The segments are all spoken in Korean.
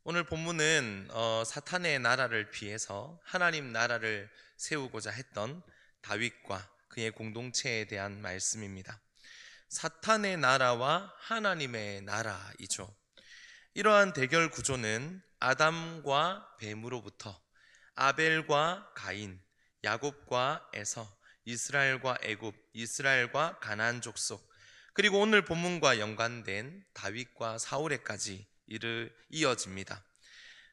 오늘 본문은 사탄의 나라를 피해서 하나님 나라를 세우고자 했던 다윗과 그의 공동체에 대한 말씀입니다. 사탄의 나라와 하나님의 나라이죠. 이러한 대결 구조는 아담과 뱀으로부터 아벨과 가인, 야곱과 에서, 이스라엘과 애굽, 이스라엘과 가나안 족속, 그리고 오늘 본문과 연관된 다윗과 사울에까지 이어집니다.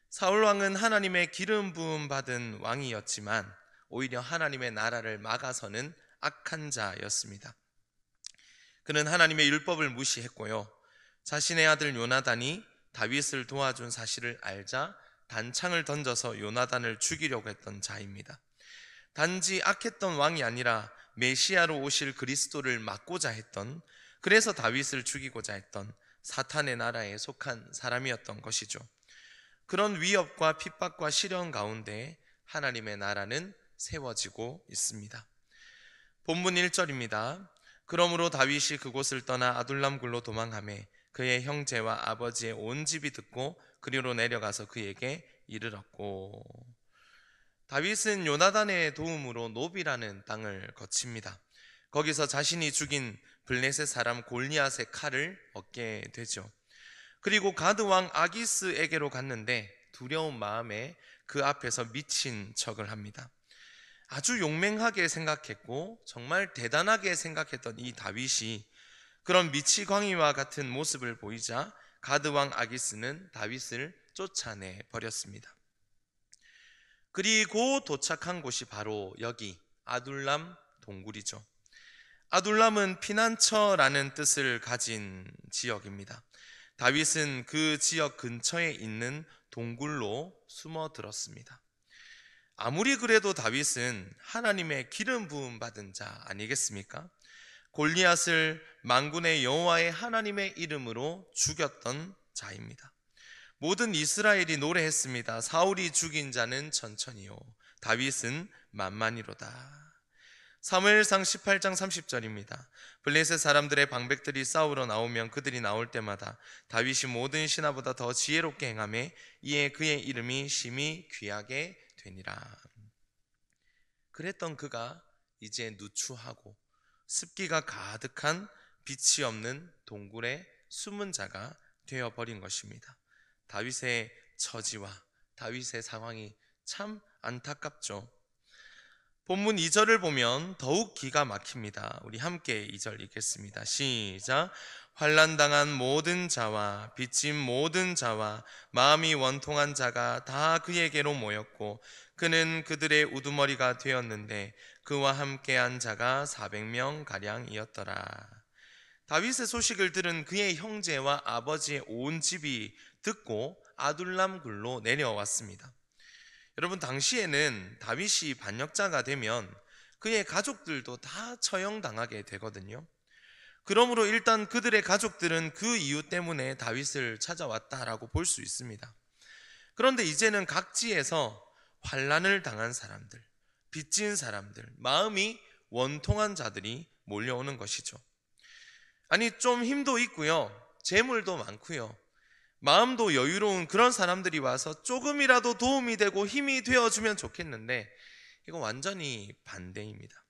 사울 왕은 하나님의 기름 부음 받은 왕이었지만 오히려 하나님의 나라를 막아서는 악한 자였습니다. 그는 하나님의 율법을 무시했고요. 자신의 아들 요나단이 다윗을 도와준 사실을 알자 단창을 던져서 요나단을 죽이려고 했던 자입니다. 단지 악했던 왕이 아니라 메시아로 오실 그리스도를 막고자 했던, 그래서 다윗을 죽이고자 했던 사탄의 나라에 속한 사람이었던 것이죠. 그런 위협과 핍박과 시련 가운데 하나님의 나라는 세워지고 있습니다. 본문 1절입니다. 그러므로 다윗이 그곳을 떠나 아둘람 굴로 도망하매 그의 형제와 아버지의 온 집이 듣고 그리로 내려가서 그에게 이르렀고. 다윗은 요나단의 도움으로 노비라는 땅을 거칩니다. 거기서 자신이 죽인 블레셋 사람 골리앗의 칼을 얻게 되죠. 그리고 가드 왕 아기스에게로 갔는데 두려운 마음에 그 앞에서 미친 척을 합니다. 아주 용맹하게 생각했고 정말 대단하게 생각했던 이 다윗이 그런 미치광이와 같은 모습을 보이자 가드 왕 아기스는 다윗을 쫓아내 버렸습니다. 그리고 도착한 곳이 바로 여기 아둘람 동굴이죠. 아둘람은 피난처라는 뜻을 가진 지역입니다. 다윗은 그 지역 근처에 있는 동굴로 숨어들었습니다. 아무리 그래도 다윗은 하나님의 기름 부음 받은 자 아니겠습니까? 골리앗을 만군의 여호와의 하나님의 이름으로 죽였던 자입니다. 모든 이스라엘이 노래했습니다. 사울이 죽인 자는 천천히요, 다윗은 만만히로다. 사무엘상 18장 30절입니다. 블레셋 사람들의 방백들이 싸우러 나오면 그들이 나올 때마다 다윗이 모든 신하보다 더 지혜롭게 행하매 이에 그의 이름이 심히 귀하게 되니라. 그랬던 그가 이제 누추하고 습기가 가득한 빛이 없는 동굴에 숨은 자가 되어버린 것입니다. 다윗의 처지와 다윗의 상황이 참 안타깝죠. 본문 2절을 보면 더욱 기가 막힙니다. 우리 함께 2절 읽겠습니다. 시작. 환난당한 모든 자와 빚진 모든 자와 마음이 원통한 자가 다 그에게로 모였고 그는 그들의 우두머리가 되었는데 그와 함께한 자가 400명 가량이었더라. 다윗의 소식을 들은 그의 형제와 아버지의 온 집이 듣고 아둘람 굴로 내려왔습니다. 여러분, 당시에는 다윗이 반역자가 되면 그의 가족들도 다 처형당하게 되거든요. 그러므로 일단 그들의 가족들은 그 이유 때문에 다윗을 찾아왔다라고 볼 수 있습니다. 그런데 이제는 각지에서 환난을 당한 사람들, 빚진 사람들, 마음이 원통한 자들이 몰려오는 것이죠. 아니, 좀 힘도 있고요, 재물도 많고요, 마음도 여유로운 그런 사람들이 와서 조금이라도 도움이 되고 힘이 되어주면 좋겠는데 이거 완전히 반대입니다.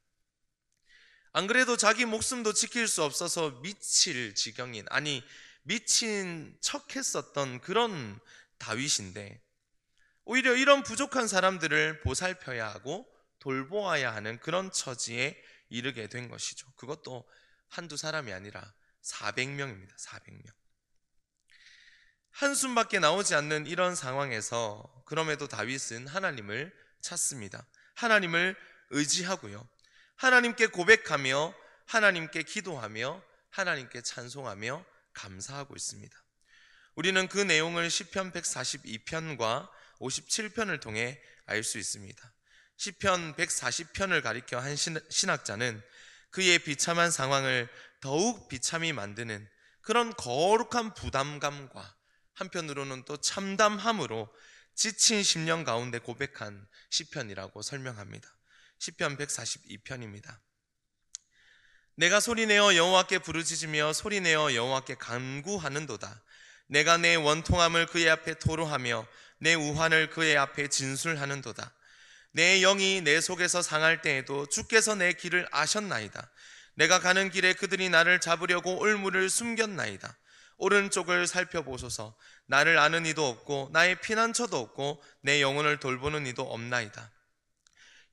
안 그래도 자기 목숨도 지킬 수 없어서 미칠 지경인, 아니 미친 척했었던 그런 다윗인데 오히려 이런 부족한 사람들을 보살펴야 하고 돌보아야 하는 그런 처지에 이르게 된 것이죠. 그것도 한두 사람이 아니라 400명입니다. 400명. 한숨밖에 나오지 않는 이런 상황에서 그럼에도 다윗은 하나님을 찾습니다. 하나님을 의지하고요, 하나님께 고백하며 하나님께 기도하며 하나님께 찬송하며 감사하고 있습니다. 우리는 그 내용을 시편 142편과 57편을 통해 알 수 있습니다. 시편 140편을 가리켜 한 신학자는 그의 비참한 상황을 더욱 비참히 만드는 그런 거룩한 부담감과 한편으로는 또 참담함으로 지친 심령 가운데 고백한 시편이라고 설명합니다. 시편 142편입니다. 내가 소리내어 여호와께 부르짖으며 소리내어 여호와께 간구하는도다. 내가 내 원통함을 그의 앞에 토로하며 내 우환을 그의 앞에 진술하는도다. 내 영이 내 속에서 상할 때에도 주께서 내 길을 아셨나이다. 내가 가는 길에 그들이 나를 잡으려고 올무를 숨겼나이다. 오른쪽을 살펴보소서. 나를 아는 이도 없고 나의 피난처도 없고 내 영혼을 돌보는 이도 없나이다.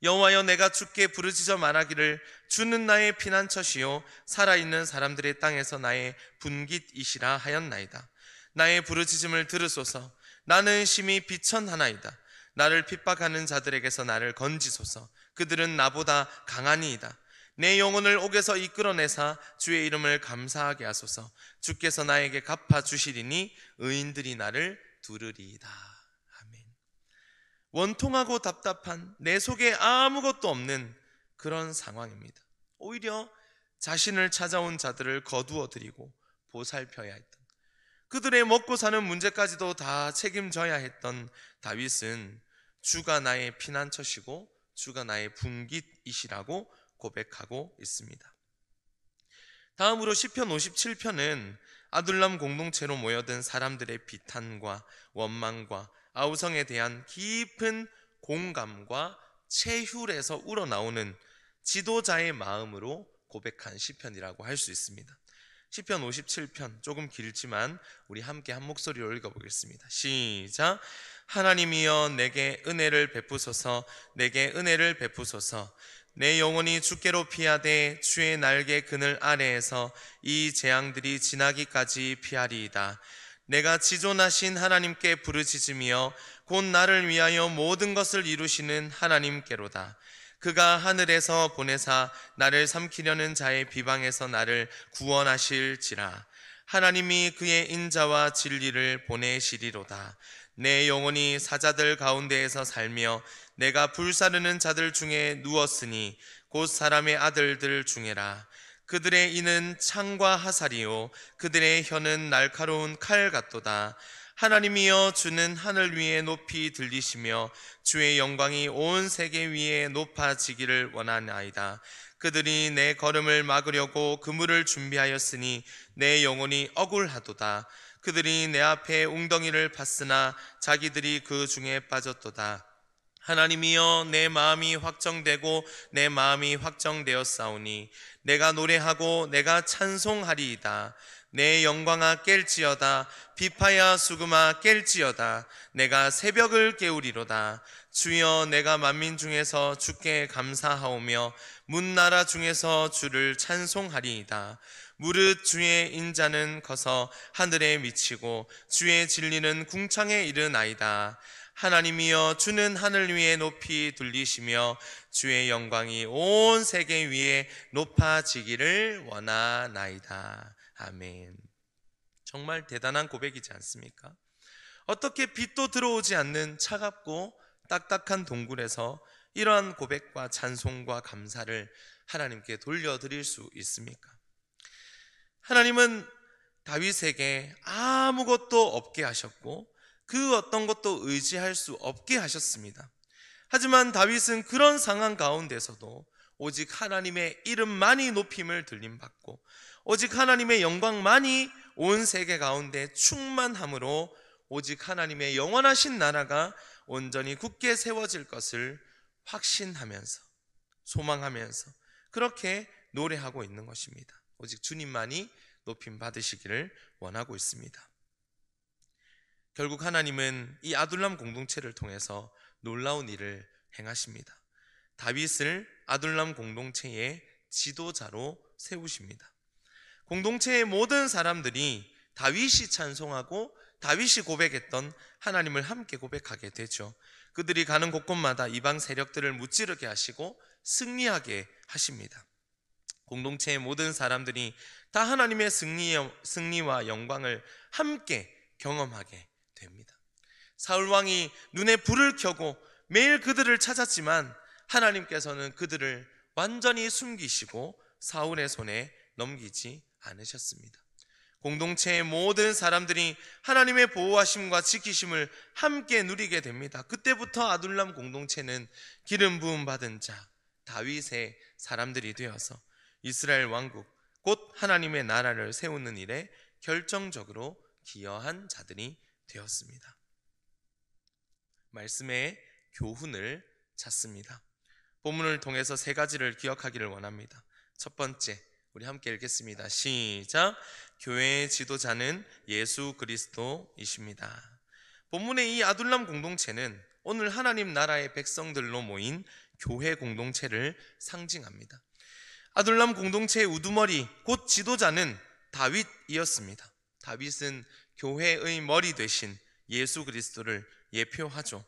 여호와여, 내가 주께 부르짖어 말하기를 주는 나의 피난처시요 살아있는 사람들의 땅에서 나의 분깃이시라 하였나이다. 나의 부르짖음을 들으소서. 나는 심히 비천하나이다. 나를 핍박하는 자들에게서 나를 건지소서. 그들은 나보다 강하니이다. 내 영혼을 옥에서 이끌어내사 주의 이름을 감사하게 하소서. 주께서 나에게 갚아주시리니 의인들이 나를 두르리이다. 아멘. 원통하고 답답한, 내 속에 아무것도 없는 그런 상황입니다. 오히려 자신을 찾아온 자들을 거두어드리고 보살펴야 했던, 그들의 먹고 사는 문제까지도 다 책임져야 했던 다윗은 주가 나의 피난처시고 주가 나의 분깃이시라고 고백하고 있습니다. 다음으로 시편 57편은 아둘람 공동체로 모여든 사람들의 비탄과 원망과 아우성에 대한 깊은 공감과 체휼에서 우러나오는 지도자의 마음으로 고백한 시편이라고 할 수 있습니다. 시편 57편 조금 길지만 우리 함께 한 목소리로 읽어보겠습니다. 시작. 하나님이여, 내게 은혜를 베푸소서. 내게 은혜를 베푸소서. 내 영혼이 주께로 피하되 주의 날개 그늘 아래에서 이 재앙들이 지나기까지 피하리이다. 내가 지존하신 하나님께 부르짖으며 곧 나를 위하여 모든 것을 이루시는 하나님께로다. 그가 하늘에서 보내사 나를 삼키려는 자의 비방에서 나를 구원하실지라. 하나님이 그의 인자와 진리를 보내시리로다. 내 영혼이 사자들 가운데에서 살며 내가 불사르는 자들 중에 누웠으니 곧 사람의 아들들 중에라. 그들의 이는 창과 화살이요 그들의 혀는 날카로운 칼 같도다. 하나님이여, 주는 하늘 위에 높이 들리시며 주의 영광이 온 세계 위에 높아지기를 원하나이다. 그들이 내 걸음을 막으려고 그물을 준비하였으니 내 영혼이 억울하도다. 그들이 내 앞에 웅덩이를 팠으나 자기들이 그 중에 빠졌도다. 하나님이여, 내 마음이 확정되고 내 마음이 확정되었사오니 내가 노래하고 내가 찬송하리이다. 내 영광아 깰지어다. 비파야 수금아 깰지어다. 내가 새벽을 깨우리로다. 주여, 내가 만민 중에서 주께 감사하오며 문나라 중에서 주를 찬송하리이다. 무릇 주의 인자는 커서 하늘에 미치고 주의 진리는 궁창에 이르나이다. 하나님이여, 주는 하늘 위에 높이 들리시며 주의 영광이 온 세계 위에 높아지기를 원하나이다. 아멘. 정말 대단한 고백이지 않습니까? 어떻게 빛도 들어오지 않는 차갑고 딱딱한 동굴에서 이러한 고백과 찬송과 감사를 하나님께 돌려드릴 수 있습니까? 하나님은 다윗에게 아무것도 없게 하셨고 그 어떤 것도 의지할 수 없게 하셨습니다. 하지만 다윗은 그런 상황 가운데서도 오직 하나님의 이름만이 높임을 들림받고 오직 하나님의 영광만이 온 세계 가운데 충만함으로 오직 하나님의 영원하신 나라가 온전히 굳게 세워질 것을 확신하면서 소망하면서 그렇게 노래하고 있는 것입니다. 오직 주님만이 높임 받으시기를 원하고 있습니다. 결국 하나님은 이 아둘람 공동체를 통해서 놀라운 일을 행하십니다. 다윗을 아둘람 공동체의 지도자로 세우십니다. 공동체의 모든 사람들이 다윗이 찬송하고 다윗이 고백했던 하나님을 함께 고백하게 되죠. 그들이 가는 곳곳마다 이방 세력들을 무찌르게 하시고 승리하게 하십니다. 공동체의 모든 사람들이 다 하나님의 승리와 영광을 함께 경험하게 됩니다. 사울 왕이 눈에 불을 켜고 매일 그들을 찾았지만 하나님께서는 그들을 완전히 숨기시고 사울의 손에 넘기지 않으셨습니다. 공동체의 모든 사람들이 하나님의 보호하심과 지키심을 함께 누리게 됩니다. 그때부터 아둘람 공동체는 기름 부음 받은 자 다윗의 사람들이 되어서 이스라엘 왕국 곧 하나님의 나라를 세우는 일에 결정적으로 기여한 자들이 되었습니다. 말씀의 교훈을 찾습니다. 본문을 통해서 세 가지를 기억하기를 원합니다. 첫 번째, 우리 함께 읽겠습니다. 시작. 교회의 지도자는 예수 그리스도이십니다. 본문의 이 아둘람 공동체는 오늘 하나님 나라의 백성들로 모인 교회 공동체를 상징합니다. 아둘람 공동체의 우두머리, 곧 지도자는 다윗이었습니다. 다윗은 교회의 머리 되신 예수 그리스도를 예표하죠.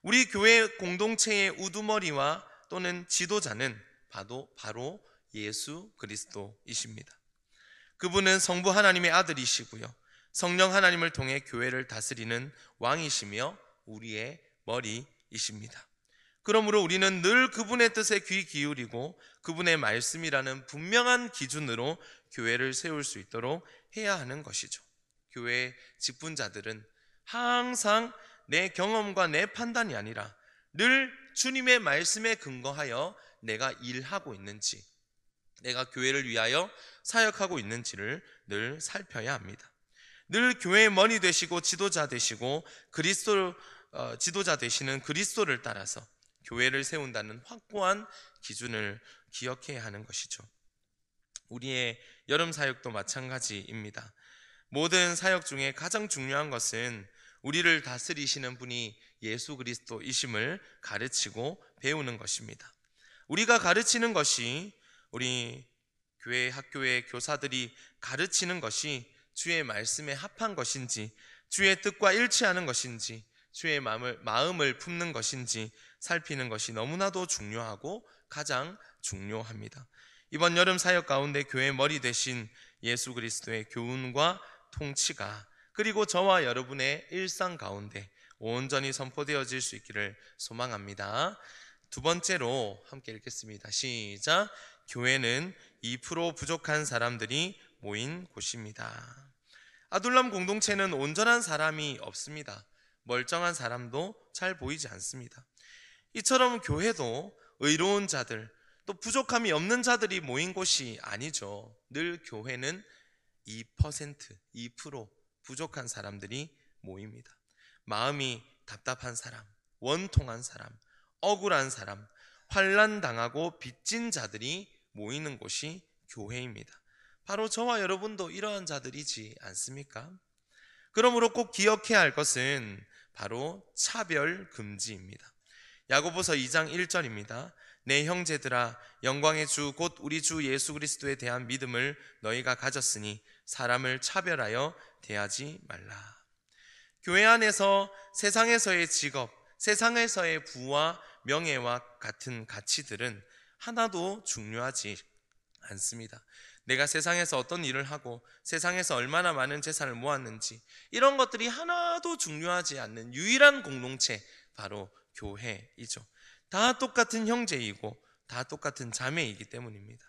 우리 교회 공동체의 우두머리와 또는 지도자는 바로 예수 그리스도이십니다. 그분은 성부 하나님의 아들이시고요, 성령 하나님을 통해 교회를 다스리는 왕이시며 우리의 머리이십니다. 그러므로 우리는 늘 그분의 뜻에 귀 기울이고 그분의 말씀이라는 분명한 기준으로 교회를 세울 수 있도록 해야 하는 것이죠. 교회 직분자들은 항상 내 경험과 내 판단이 아니라 늘 주님의 말씀에 근거하여 내가 일하고 있는지, 내가 교회를 위하여 사역하고 있는지를 늘 살펴야 합니다. 늘 교회의 머리 되시고 지도자 되시고 지도자 되시는 그리스도를 따라서 교회를 세운다는 확고한 기준을 기억해야 하는 것이죠. 우리의 여름 사역도 마찬가지입니다. 모든 사역 중에 가장 중요한 것은 우리를 다스리시는 분이 예수 그리스도이심을 가르치고 배우는 것입니다. 우리가 가르치는 것이, 우리 교회 학교의 교사들이 가르치는 것이 주의 말씀에 합한 것인지, 주의 뜻과 일치하는 것인지, 주의 마음을 품는 것인지 살피는 것이 너무나도 중요하고 가장 중요합니다. 이번 여름 사역 가운데 교회 머리 되신 예수 그리스도의 교훈과 통치가, 그리고 저와 여러분의 일상 가운데 온전히 선포되어질 수 있기를 소망합니다. 두 번째로 함께 읽겠습니다. 시작. 교회는 2% 부족한 사람들이 모인 곳입니다. 아둘람 공동체는 온전한 사람이 없습니다. 멀쩡한 사람도 잘 보이지 않습니다. 이처럼 교회도 의로운 자들, 또 부족함이 없는 자들이 모인 곳이 아니죠. 늘 교회는 2% 부족한 사람들이 모입니다. 마음이 답답한 사람, 원통한 사람, 억울한 사람, 환난당하고 빚진 자들이 모이는 곳이 교회입니다. 바로 저와 여러분도 이러한 자들이지 않습니까? 그러므로 꼭 기억해야 할 것은 바로 차별 금지입니다. 야고보서 2장 1절입니다. 내 형제들아, 영광의 주 곧 우리 주 예수 그리스도에 대한 믿음을 너희가 가졌으니 사람을 차별하여 대하지 말라. 교회 안에서 세상에서의 직업, 세상에서의 부와 명예와 같은 가치들은 하나도 중요하지 않습니다. 내가 세상에서 어떤 일을 하고 세상에서 얼마나 많은 재산을 모았는지, 이런 것들이 하나도 중요하지 않는 유일한 공동체, 바로 교회이죠. 다 똑같은 형제이고 다 똑같은 자매이기 때문입니다.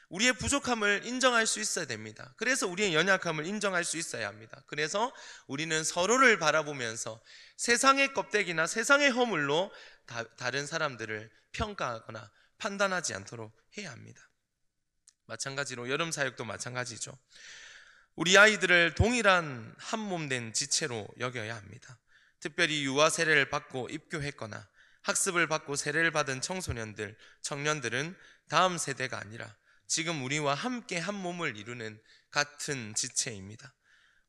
우리의 부족함을 인정할 수 있어야 됩니다. 그래서 우리의 연약함을 인정할 수 있어야 합니다. 그래서 우리는 서로를 바라보면서 세상의 껍데기나 세상의 허물로 다른 사람들을 평가하거나 판단하지 않도록 해야 합니다. 마찬가지로 여름 사역도 마찬가지죠. 우리 아이들을 동일한 한 몸 된 지체로 여겨야 합니다. 특별히 유아 세례를 받고 입교했거나 학습을 받고 세례를 받은 청소년들, 청년들은 다음 세대가 아니라 지금 우리와 함께 한 몸을 이루는 같은 지체입니다.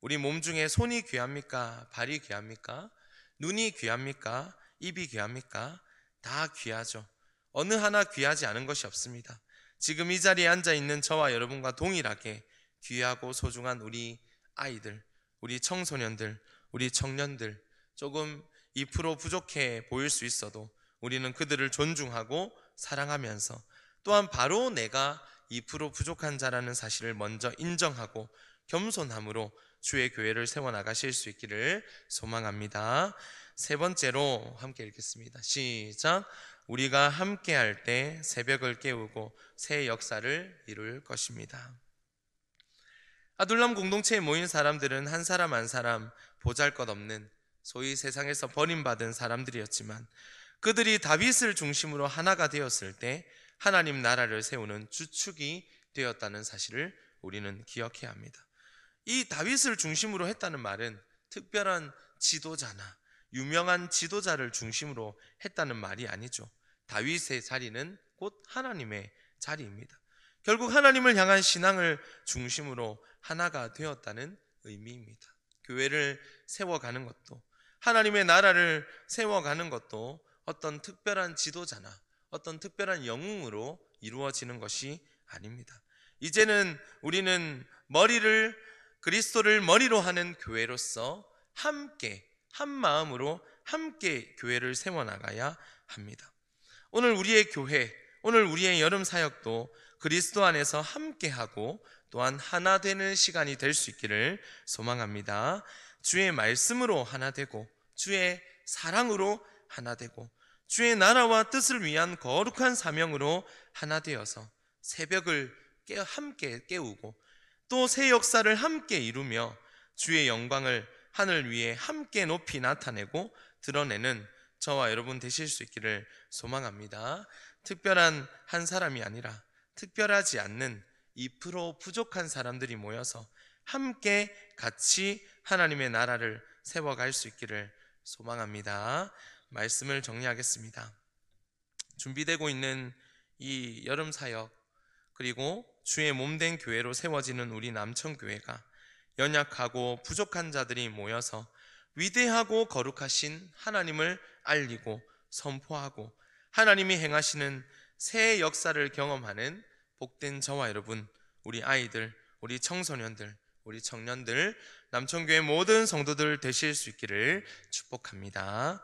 우리 몸 중에 손이 귀합니까? 발이 귀합니까? 눈이 귀합니까? 입이 귀합니까? 다 귀하죠. 어느 하나 귀하지 않은 것이 없습니다. 지금 이 자리에 앉아있는 저와 여러분과 동일하게 귀하고 소중한 우리 아이들, 우리 청소년들, 우리 청년들, 조금 2% 부족해 보일 수 있어도 우리는 그들을 존중하고 사랑하면서, 또한 바로 내가 2% 부족한 자라는 사실을 먼저 인정하고 겸손함으로 주의 교회를 세워나가실 수 있기를 소망합니다. 세 번째로 함께 읽겠습니다. 시작. 우리가 함께 할 때 새벽을 깨우고 새 역사를 이룰 것입니다. 아둘람 공동체에 모인 사람들은 한 사람 한 사람 보잘것없는, 소위 세상에서 버림받은 사람들이었지만 그들이 다윗을 중심으로 하나가 되었을 때 하나님 나라를 세우는 주축이 되었다는 사실을 우리는 기억해야 합니다. 이 다윗을 중심으로 했다는 말은 특별한 지도자나 유명한 지도자를 중심으로 했다는 말이 아니죠. 다윗의 자리는 곧 하나님의 자리입니다. 결국 하나님을 향한 신앙을 중심으로 하나가 되었다는 의미입니다. 교회를 세워가는 것도, 하나님의 나라를 세워가는 것도 어떤 특별한 지도자나 어떤 특별한 영웅으로 이루어지는 것이 아닙니다. 이제는 우리는 그리스도를 머리로 하는 교회로서 함께 한 마음으로 함께 교회를 세워나가야 합니다. 오늘 우리의 교회, 오늘 우리의 여름 사역도 그리스도 안에서 함께하고 또한 하나 되는 시간이 될 수 있기를 소망합니다. 주의 말씀으로 하나 되고 주의 사랑으로 하나 되고 주의 나라와 뜻을 위한 거룩한 사명으로 하나 되어서 새벽을 함께 깨우고 또 새 역사를 함께 이루며 주의 영광을 하늘 위에 함께 높이 나타내고 드러내는 저와 여러분 되실 수 있기를 소망합니다. 특별한 한 사람이 아니라 특별하지 않는 2% 부족한 사람들이 모여서 함께 같이 하나님의 나라를 세워갈 수 있기를 소망합니다. 말씀을 정리하겠습니다. 준비되고 있는 이 여름 사역, 그리고 주의 몸된 교회로 세워지는 우리 남천교회가 연약하고 부족한 자들이 모여서 위대하고 거룩하신 하나님을 알리고 선포하고 하나님이 행하시는 새 역사를 경험하는 복된 저와 여러분, 우리 아이들, 우리 청소년들, 우리 청년들, 남천교회 모든 성도들 되실 수 있기를 축복합니다.